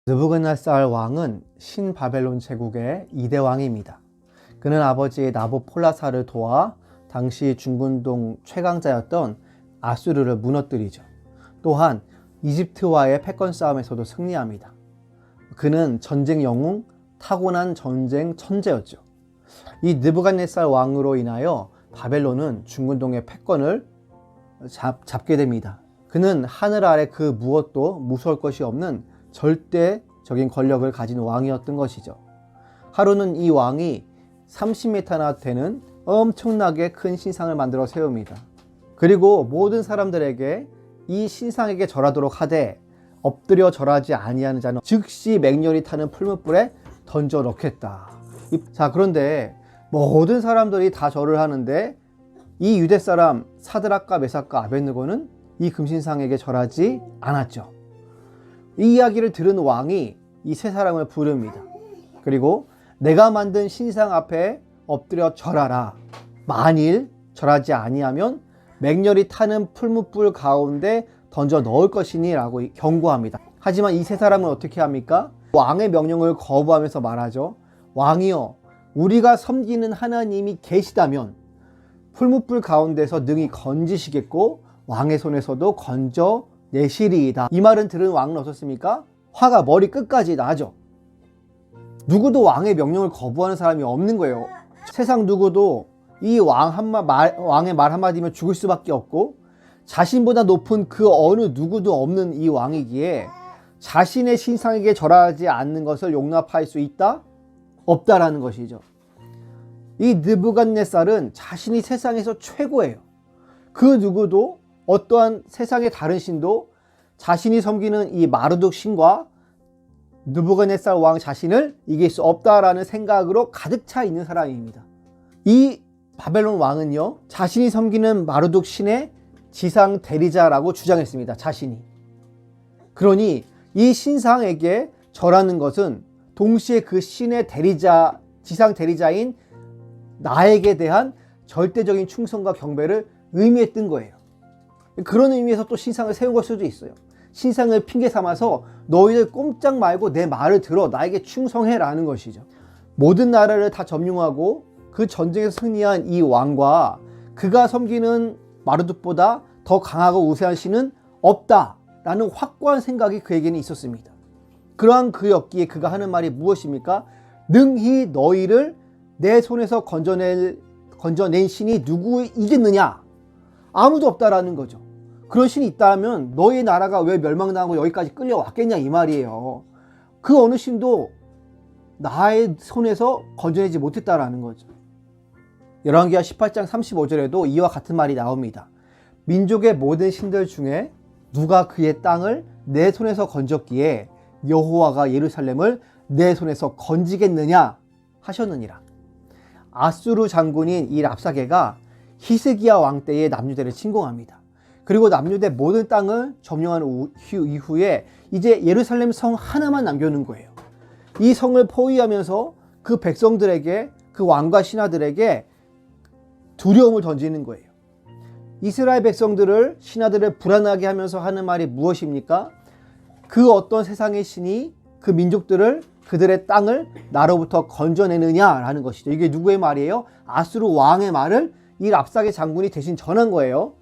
느부갓네살 왕은 신바벨론 제국의 2대 왕입니다. 그는 아버지 나보폴라사를 도와 당시 중근동 최강자였던 아수르를 무너뜨리죠. 또한 이집트와의 패권 싸움에서도 승리합니다. 그는 전쟁 영웅, 타고난 전쟁 천재였죠. 이 느부갓네살 왕으로 인하여 바벨론은 중근동의 패권을 잡게 됩니다. 그는 하늘 아래 그 무엇도 무서울 것이 없는 절대적인 권력을 가진 왕이었던 것이죠. 하루는 이 왕이 30m나 되는 엄청나게 큰 신상을 만들어 세웁니다. 그리고 모든 사람들에게 이 신상에게 절하도록 하되 엎드려 절하지 아니하는 자는 즉시 맹렬히 타는 풀무불에 던져 넣겠다. 자, 그런데 모든 사람들이 다 절을 하는데 이 유대 사람 사드락과 메삭과 아벳느고는 이 금신상에게 절하지 않았죠. 이 이야기를 들은 왕이 이 세 사람을 부릅니다. 그리고 내가 만든 신상 앞에 엎드려 절하라. 만일 절하지 아니하면 맹렬히 타는 풀무불 가운데 던져 넣을 것이니 라고 경고합니다. 하지만 이 세 사람은 어떻게 합니까? 왕의 명령을 거부하면서 말하죠. 왕이여, 우리가 섬기는 하나님이 계시다면 풀무불 가운데서 능히 건지시겠고 왕의 손에서도 건져내시리이다. 이 말은 들은 왕은 어떻습니까? 화가 머리 끝까지 나죠. 누구도 왕의 명령을 거부하는 사람이 없는 거예요. 세상 누구도 이 왕의 말 한마디면 죽을 수밖에 없고 자신보다 높은 그 어느 누구도 없는 이 왕이기에 자신의 신상에게 절하지 않는 것을 용납할 수 있다? 없다라는 것이죠. 이 느부갓네살은 자신이 세상에서 최고예요. 그 누구도 어떠한 세상의 다른 신도 자신이 섬기는 이 마르둑 신과 느부갓네살 왕 자신을 이길 수 없다라는 생각으로 가득 차 있는 사람입니다. 이 바벨론 왕은요, 자신이 섬기는 마르둑 신의 지상 대리자라고 주장했습니다. 자신이. 그러니 이 신상에게 절하는 것은 동시에 그 신의 대리자, 지상 대리자인 나에게 대한 절대적인 충성과 경배를 의미했던 거예요. 그런 의미에서 또 신상을 세운 걸 수도 있어요. 신상을 핑계 삼아서 너희들 꼼짝 말고 내 말을 들어 나에게 충성해라는 것이죠. 모든 나라를 다 점령하고 그 전쟁에서 승리한 이 왕과 그가 섬기는 마르둑보다 더 강하고 우세한 신은 없다라는 확고한 생각이 그에게는 있었습니다. 그러한 그였기에 그가 하는 말이 무엇입니까? 능히 너희를 내 손에서 건져낸 신이 누구이겠느냐? 아무도 없다라는 거죠. 그런 신이 있다면 너희 나라가 왜 멸망당하고 여기까지 끌려왔겠냐 이 말이에요. 그 어느 신도 나의 손에서 건져내지 못했다라는 거죠. 열왕기하 18장 35절에도 이와 같은 말이 나옵니다. 민족의 모든 신들 중에 누가 그의 땅을 내 손에서 건졌기에 여호와가 예루살렘을 내 손에서 건지겠느냐 하셨느니라. 아수르 장군인 이 랍사게가 히스기야 왕 때의 남유대를 침공합니다. 그리고 남유대 모든 땅을 점령한 이후에 이제 예루살렘 성 하나만 남겨놓은 거예요. 이 성을 포위하면서 그 백성들에게, 그 왕과 신하들에게 두려움을 던지는 거예요. 이스라엘 백성들을, 신하들을 불안하게 하면서 하는 말이 무엇입니까? 그 어떤 세상의 신이 그 민족들을, 그들의 땅을 나로부터 건져내느냐라는 것이죠. 이게 누구의 말이에요? 아수르 왕의 말을 이 랍사게 장군이 대신 전한 거예요.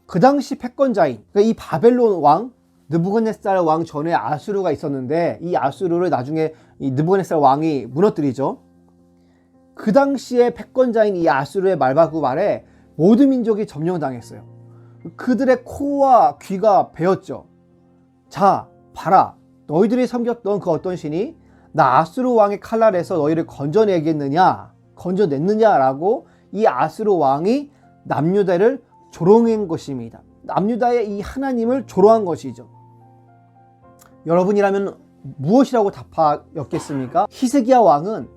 그 당시 패권자인, 그러니까 이 바벨론 왕, 느부갓네살 왕 전에 아수르가 있었는데 이 아수르를 나중에 이 느부갓네살 왕이 무너뜨리죠. 그 당시에 패권자인 이 아수르의 말바구 말에 모든 민족이 점령당했어요. 그들의 코와 귀가 베었죠. 자, 봐라. 너희들이 섬겼던 그 어떤 신이 나 아수르 왕의 칼날에서 너희를 건져냈느냐라고 이 아수르 왕이 남유다를 조롱한 것입니다. 남유다의 이 하나님을 조롱한 것이죠. 여러분이라면 무엇이라고 답하였겠습니까? 히스기야 왕은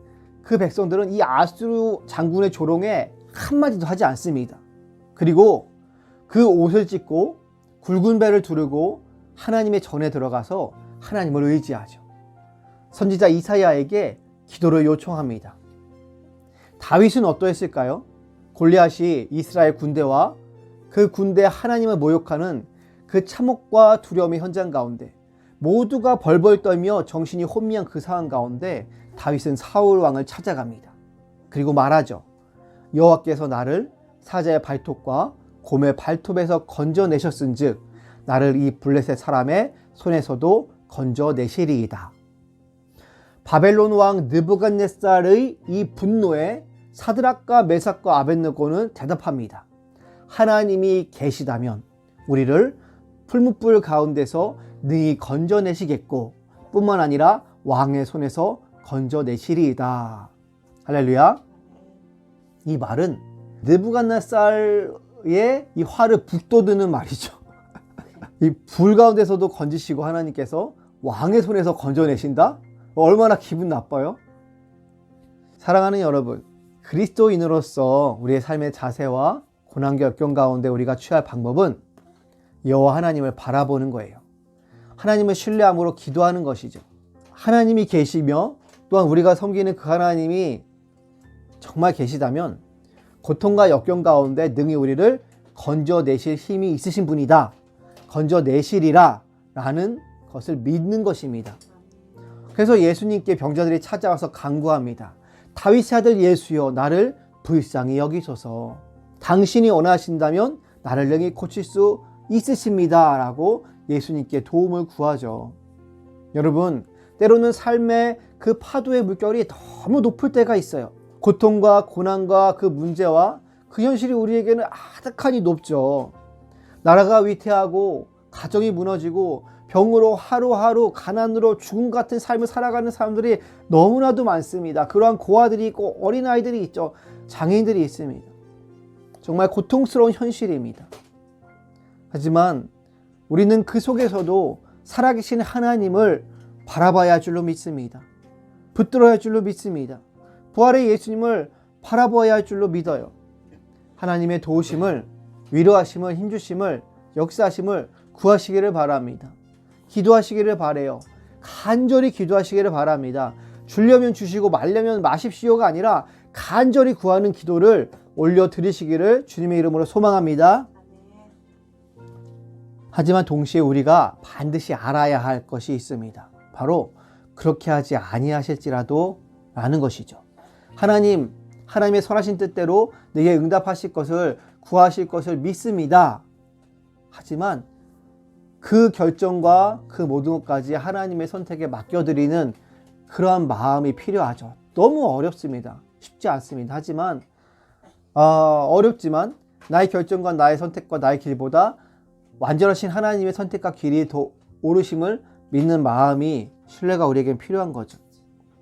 그 백성들은 이 아수르 장군의 조롱에 한마디도 하지 않습니다. 그리고 그 옷을 찢고 굵은 배를 두르고 하나님의 전에 들어가서 하나님을 의지하죠. 선지자 이사야에게 기도를 요청합니다. 다윗은 어떠했을까요? 골리앗이 이스라엘 군대와 그 군대 하나님을 모욕하는 그 참혹과 두려움의 현장 가운데 모두가 벌벌 떨며 정신이 혼미한 그 상황 가운데 다윗은 사울 왕을 찾아갑니다. 그리고 말하죠. 여호와께서 나를 사자의 발톱과 곰의 발톱에서 건져내셨은즉 나를 이 블레셋 사람의 손에서도 건져내시리이다. 바벨론 왕 느부갓네살의 이 분노에 사드락과 메삭과 아벳느고는 대답합니다. 하나님이 계시다면 우리를 풀무불 가운데서 능히 건져내시겠고 뿐만 아니라 왕의 손에서 건져내시리이다. 할렐루야. 이 말은 느부갓네살의 이 화를 북돋우는 말이죠. 이 불 가운데서도 건지시고 하나님께서 왕의 손에서 건져내신다? 얼마나 기분 나빠요? 사랑하는 여러분, 그리스도인으로서 우리의 삶의 자세와 고난과 역경 가운데 우리가 취할 방법은 여호와 하나님을 바라보는 거예요. 하나님을 신뢰함으로 기도하는 것이죠. 하나님이 계시며 또한 우리가 섬기는 그 하나님이 정말 계시다면 고통과 역경 가운데 능히 우리를 건져내실 힘이 있으신 분이다. 건져내시리라 라는 것을 믿는 것입니다. 그래서 예수님께 병자들이 찾아와서 간구합니다. 다윗의 아들 예수여 나를 불쌍히 여기소서. 당신이 원하신다면 나를 능히 고칠 수 있으십니다 라고 예수님께 도움을 구하죠. 여러분, 때로는 삶의 그 파도의 물결이 너무 높을 때가 있어요. 고통과 고난과 그 문제와 그 현실이 우리에게는 아득하니 높죠. 나라가 위태하고 가정이 무너지고 병으로 하루하루 가난으로 죽음 같은 삶을 살아가는 사람들이 너무나도 많습니다. 그러한 고아들이 있고 어린아이들이 있죠. 장애인들이 있습니다. 정말 고통스러운 현실입니다. 하지만 우리는 그 속에서도 살아계신 하나님을 바라봐야 할 줄로 믿습니다. 붙들어야 할 줄로 믿습니다. 부활의 예수님을 바라봐야 할 줄로 믿어요. 하나님의 도우심을, 위로하심을, 힘주심을, 역사하심을 구하시기를 바랍니다. 기도하시기를 바라요. 간절히 기도하시기를 바랍니다. 주려면 주시고 말려면 마십시오가 아니라 간절히 구하는 기도를 올려드리시기를 주님의 이름으로 소망합니다. 하지만 동시에 우리가 반드시 알아야 할 것이 있습니다. 바로 그렇게 하지 아니하실지라도 라는 것이죠. 하나님의 선하신 뜻대로 내게 응답하실 것을 구하실 것을 믿습니다. 하지만 그 결정과 그 모든 것까지 하나님의 선택에 맡겨드리는 그러한 마음이 필요하죠. 너무 어렵습니다. 쉽지 않습니다. 하지만 어렵지만 나의 결정과 나의 선택과 나의 길보다 완전하신 하나님의 선택과 길이 더 오르심을 믿는 마음이 신뢰가 우리에겐 필요한 거죠.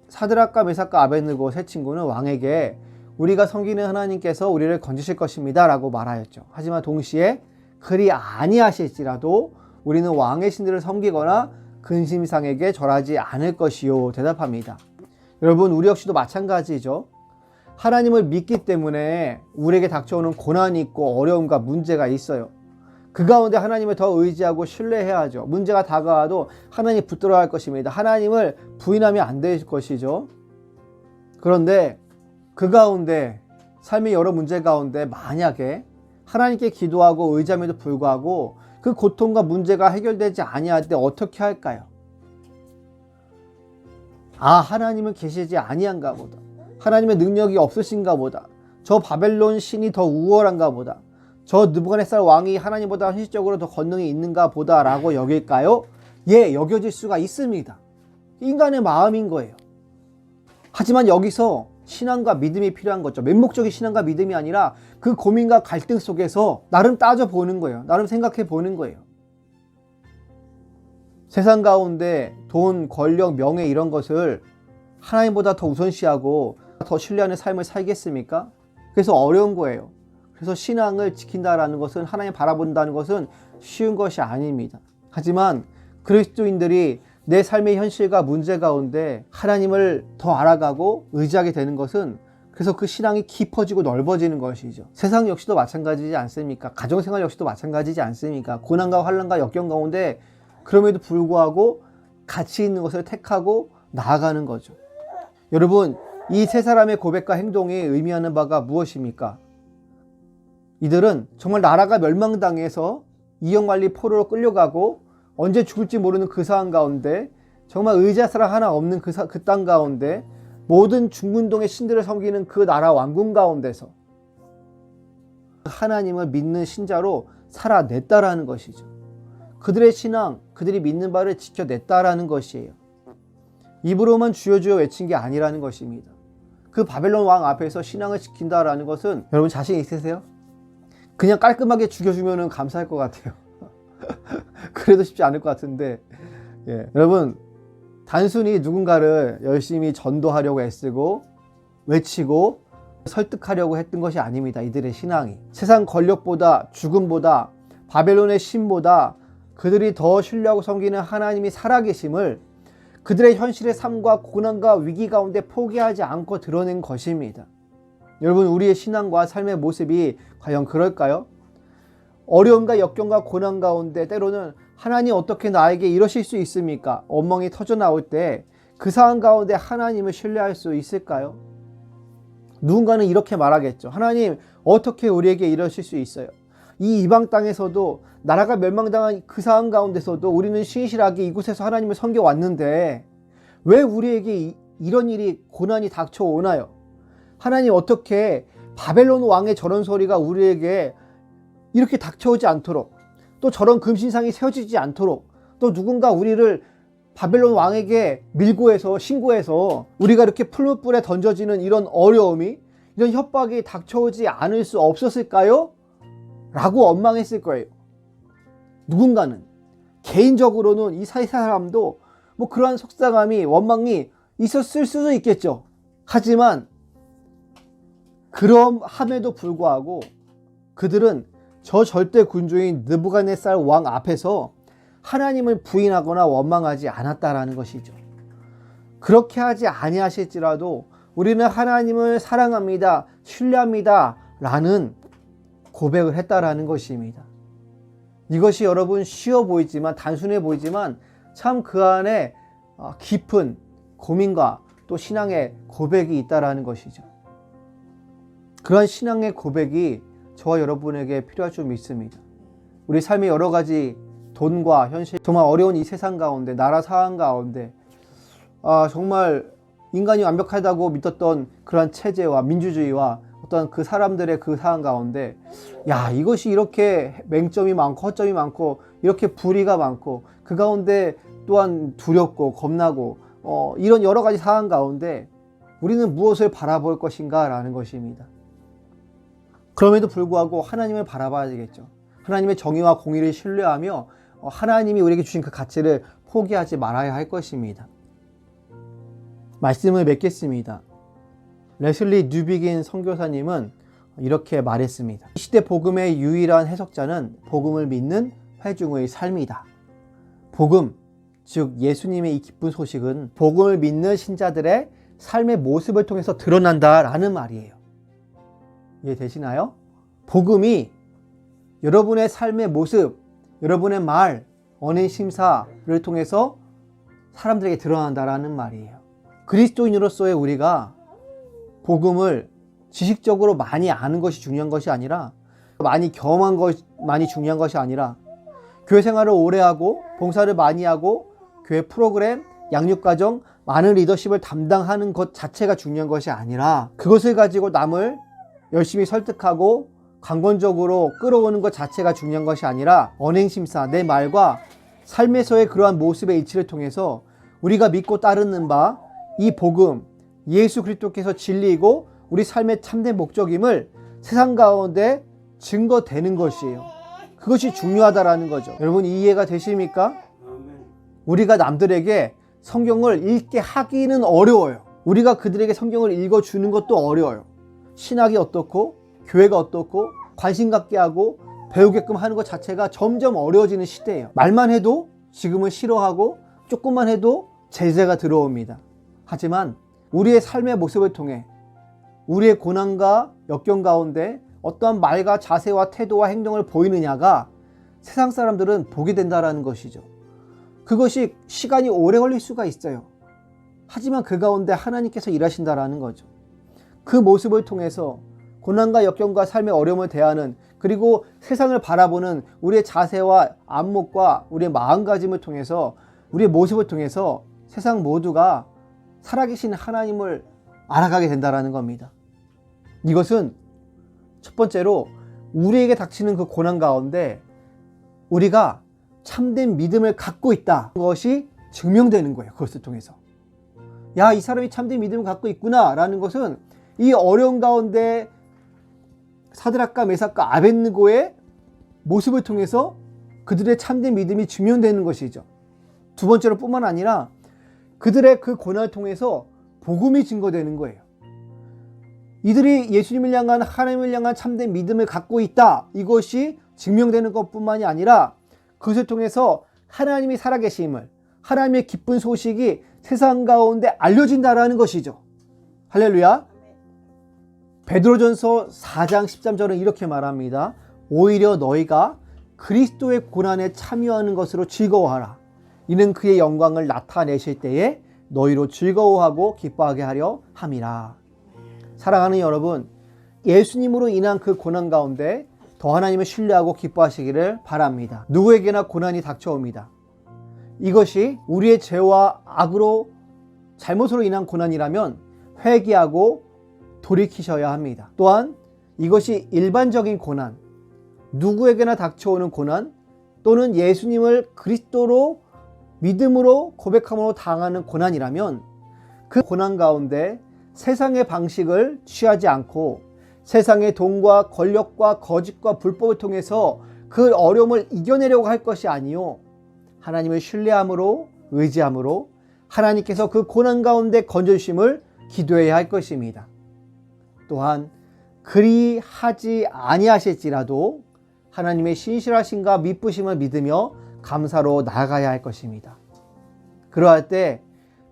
사드락과 메삭과 아벳느고 세 친구는 왕에게 우리가 섬기는 하나님께서 우리를 건지실 것입니다 라고 말하였죠. 하지만 동시에 그리 아니하실지라도 우리는 왕의 신들을 섬기거나 근심상에게 절하지 않을 것이요 대답합니다. 여러분, 우리 역시도 마찬가지죠. 하나님을 믿기 때문에 우리에게 닥쳐오는 고난이 있고 어려움과 문제가 있어요. 그 가운데 하나님을 더 의지하고 신뢰해야죠. 문제가 다가와도 하나님 붙들어야 할 것입니다. 하나님을 부인하면 안 될 것이죠. 그런데 그 가운데 삶의 여러 문제 가운데 만약에 하나님께 기도하고 의지함에도 불구하고 그 고통과 문제가 해결되지 아니할 때 어떻게 할까요? 하나님은 계시지 아니한가 보다. 하나님의 능력이 없으신가 보다. 저 바벨론 신이 더 우월한가 보다. 저 느부갓네살 왕이 하나님보다 현실적으로 더 권능이 있는가 보다 라고 여길까요? 예, 여겨질 수가 있습니다. 인간의 마음인 거예요. 하지만 여기서 신앙과 믿음이 필요한 거죠. 맹목적인 신앙과 믿음이 아니라 그 고민과 갈등 속에서 나름 따져보는 거예요. 나름 생각해 보는 거예요. 세상 가운데 돈, 권력, 명예 이런 것을 하나님보다 더 우선시하고 더 신뢰하는 삶을 살겠습니까? 그래서 어려운 거예요. 그래서 신앙을 지킨다라는 것은, 하나님 바라본다는 것은 쉬운 것이 아닙니다. 하지만 그리스도인들이 내 삶의 현실과 문제 가운데 하나님을 더 알아가고 의지하게 되는 것은, 그래서 그 신앙이 깊어지고 넓어지는 것이죠. 세상 역시도 마찬가지지 않습니까? 가정생활 역시도 마찬가지지 않습니까? 고난과 환난과 역경 가운데 그럼에도 불구하고 가치 있는 것을 택하고 나아가는 거죠. 여러분, 이 세 사람의 고백과 행동이 의미하는 바가 무엇입니까? 이들은 정말 나라가 멸망당해서 이영만리 포로로 끌려가고 언제 죽을지 모르는 그 상황 가운데, 정말 의지할 사람 하나 없는 그 땅 가운데, 모든 중근동의 신들을 섬기는 그 나라 왕궁 가운데서 하나님을 믿는 신자로 살아냈다라는 것이죠. 그들의 신앙, 그들이 믿는 바를 지켜냈다라는 것이에요. 입으로만 주여 주여 외친 게 아니라는 것입니다. 그 바벨론 왕 앞에서 신앙을 지킨다라는 것은 여러분 자신 있으세요? 그냥 깔끔하게 죽여주면 감사할 것 같아요. 그래도 쉽지 않을 것 같은데, 여러분 단순히 누군가를 열심히 전도하려고 애쓰고 외치고 설득하려고 했던 것이 아닙니다. 이들의 신앙이 세상 권력보다, 죽음보다, 바벨론의 신보다 그들이 더 신뢰하고 섬기는 하나님이 살아계심을 그들의 현실의 삶과 고난과 위기 가운데 포기하지 않고 드러낸 것입니다. 여러분, 우리의 신앙과 삶의 모습이 과연 그럴까요? 어려움과 역경과 고난 가운데 때로는 하나님 어떻게 나에게 이러실 수 있습니까? 엉망이 터져 나올 때 그 상황 가운데 하나님을 신뢰할 수 있을까요? 누군가는 이렇게 말하겠죠. 하나님 어떻게 우리에게 이러실 수 있어요? 이 이방 땅에서도, 나라가 멸망당한 그 상황 가운데서도 우리는 신실하게 이곳에서 하나님을 섬겨왔는데 왜 우리에게 이런 일이, 고난이 닥쳐오나요? 하나님 어떻게 바벨론 왕의 저런 소리가 우리에게 이렇게 닥쳐오지 않도록, 또 저런 금신상이 세워지지 않도록, 또 누군가 우리를 바벨론 왕에게 밀고해서 신고해서 우리가 이렇게 풀무불에 던져지는 이런 어려움이, 이런 협박이 닥쳐오지 않을 수 없었을까요? 라고 원망했을 거예요. 누군가는, 개인적으로는 이 사람도 뭐 그러한 속상함이, 원망이 있었을 수도 있겠죠. 하지만 그럼함에도 불구하고 그들은 저 절대 군주인 느부갓네살 왕 앞에서 하나님을 부인하거나 원망하지 않았다라는 것이죠. 그렇게 하지 아니하실지라도 우리는 하나님을 사랑합니다, 신뢰합니다 라는 고백을 했다라는 것입니다. 이것이 여러분 쉬워 보이지만, 단순해 보이지만 참 그 안에 깊은 고민과 또 신앙의 고백이 있다라는 것이죠. 그런 신앙의 고백이 저와 여러분에게 필요할 줄 믿습니다. 우리 삶의 여러 가지 돈과 현실, 정말 어려운 이 세상 가운데, 나라 상황 가운데, 정말 인간이 완벽하다고 믿었던 그러한 체제와 민주주의와 어떤 그 사람들의 그 상황 가운데, 이것이 이렇게 맹점이 많고 허점이 많고 이렇게 불의가 많고 그 가운데 또한 두렵고 겁나고 이런 여러 가지 상황 가운데 우리는 무엇을 바라볼 것인가 라는 것입니다. 그럼에도 불구하고 하나님을 바라봐야 되겠죠. 하나님의 정의와 공의를 신뢰하며 하나님이 우리에게 주신 그 가치를 포기하지 말아야 할 것입니다. 말씀을 맺겠습니다. 레슬리 뉴비긴 선교사님은 이렇게 말했습니다. 이 시대 복음의 유일한 해석자는 복음을 믿는 회중의 삶이다. 복음, 즉 예수님의 이 기쁜 소식은 복음을 믿는 신자들의 삶의 모습을 통해서 드러난다라는 말이에요. 이해되시나요? 복음이 여러분의 삶의 모습, 여러분의 말, 언행 심사를 통해서 사람들에게 드러난다라는 말이에요. 그리스도인으로서의 우리가 복음을 지식적으로 많이 아는 것이 중요한 것이 아니라, 많이 경험한 것만이 중요한 것이 아니라, 교회 생활을 오래 하고 봉사를 많이 하고 교회 프로그램, 양육과정, 많은 리더십을 담당하는 것 자체가 중요한 것이 아니라, 그것을 가지고 남을 열심히 설득하고 강권적으로 끌어오는 것 자체가 중요한 것이 아니라, 언행심사, 내 말과 삶에서의 그러한 모습의 일치를 통해서 우리가 믿고 따르는 바, 이 복음, 예수 그리스도께서 진리이고 우리 삶의 참된 목적임을 세상 가운데 증거되는 것이에요. 그것이 중요하다라는 거죠. 여러분 이해가 되십니까? 우리가 남들에게 성경을 읽게 하기는 어려워요. 우리가 그들에게 성경을 읽어주는 것도 어려워요. 신학이 어떻고 교회가 어떻고 관심 갖게 하고 배우게끔 하는 것 자체가 점점 어려워지는 시대예요. 말만 해도 지금은 싫어하고 조금만 해도 제재가 들어옵니다. 하지만 우리의 삶의 모습을 통해 우리의 고난과 역경 가운데 어떠한 말과 자세와 태도와 행동을 보이느냐가 세상 사람들은 보게 된다는 것이죠. 그것이 시간이 오래 걸릴 수가 있어요. 하지만 그 가운데 하나님께서 일하신다는 거죠. 그 모습을 통해서 고난과 역경과 삶의 어려움을 대하는 그리고 세상을 바라보는 우리의 자세와 안목과 우리의 마음가짐을 통해서, 우리의 모습을 통해서 세상 모두가 살아계신 하나님을 알아가게 된다는 겁니다. 이것은 첫 번째로 우리에게 닥치는 그 고난 가운데 우리가 참된 믿음을 갖고 있다, 것이 증명되는 거예요. 그것을 통해서 야, 이 사람이 참된 믿음을 갖고 있구나 라는 것은 이 어려운 가운데 사드락과 메삭과 아벳느고의 모습을 통해서 그들의 참된 믿음이 증명되는 것이죠. 두 번째로 뿐만 아니라 그들의 그 고난을 통해서 복음이 증거되는 거예요. 이들이 예수님을 향한, 하나님을 향한 참된 믿음을 갖고 있다, 이것이 증명되는 것뿐만이 아니라 그것을 통해서 하나님이 살아계심을, 하나님의 기쁜 소식이 세상 가운데 알려진다라는 것이죠. 할렐루야. 베드로전서 4장 13절은 이렇게 말합니다. 오히려 너희가 그리스도의 고난에 참여하는 것으로 즐거워하라. 이는 그의 영광을 나타내실 때에 너희로 즐거워하고 기뻐하게 하려 함이라. 사랑하는 여러분, 예수님으로 인한 그 고난 가운데 더 하나님을 신뢰하고 기뻐하시기를 바랍니다. 누구에게나 고난이 닥쳐옵니다. 이것이 우리의 죄와 악으로, 잘못으로 인한 고난이라면 회개하고 돌이키셔야 합니다. 또한 이것이 일반적인 고난, 누구에게나 닥쳐오는 고난, 또는 예수님을 그리스도로 믿음으로 고백함으로 당하는 고난이라면 그 고난 가운데 세상의 방식을 취하지 않고 세상의 돈과 권력과 거짓과 불법을 통해서 그 어려움을 이겨내려고 할 것이 아니요, 하나님을 신뢰함으로, 의지함으로 하나님께서 그 고난 가운데 건져주심을 기도해야 할 것입니다. 또한 그리하지 아니하실지라도 하나님의 신실하심과 미쁘심을 믿으며 감사로 나아가야 할 것입니다. 그러할 때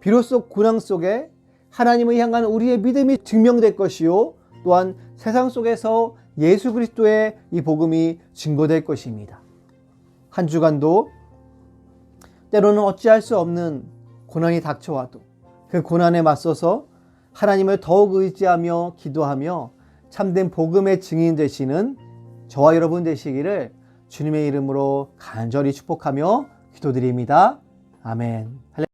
비로소 고난 속에 하나님을 향한 우리의 믿음이 증명될 것이요, 또한 세상 속에서 예수 그리스도의 이 복음이 증거될 것입니다. 한 주간도 때로는 어찌할 수 없는 고난이 닥쳐와도 그 고난에 맞서서 하나님을 더욱 의지하며 기도하며 참된 복음의 증인 되시는 저와 여러분 되시기를 주님의 이름으로 간절히 축복하며 기도드립니다. 아멘.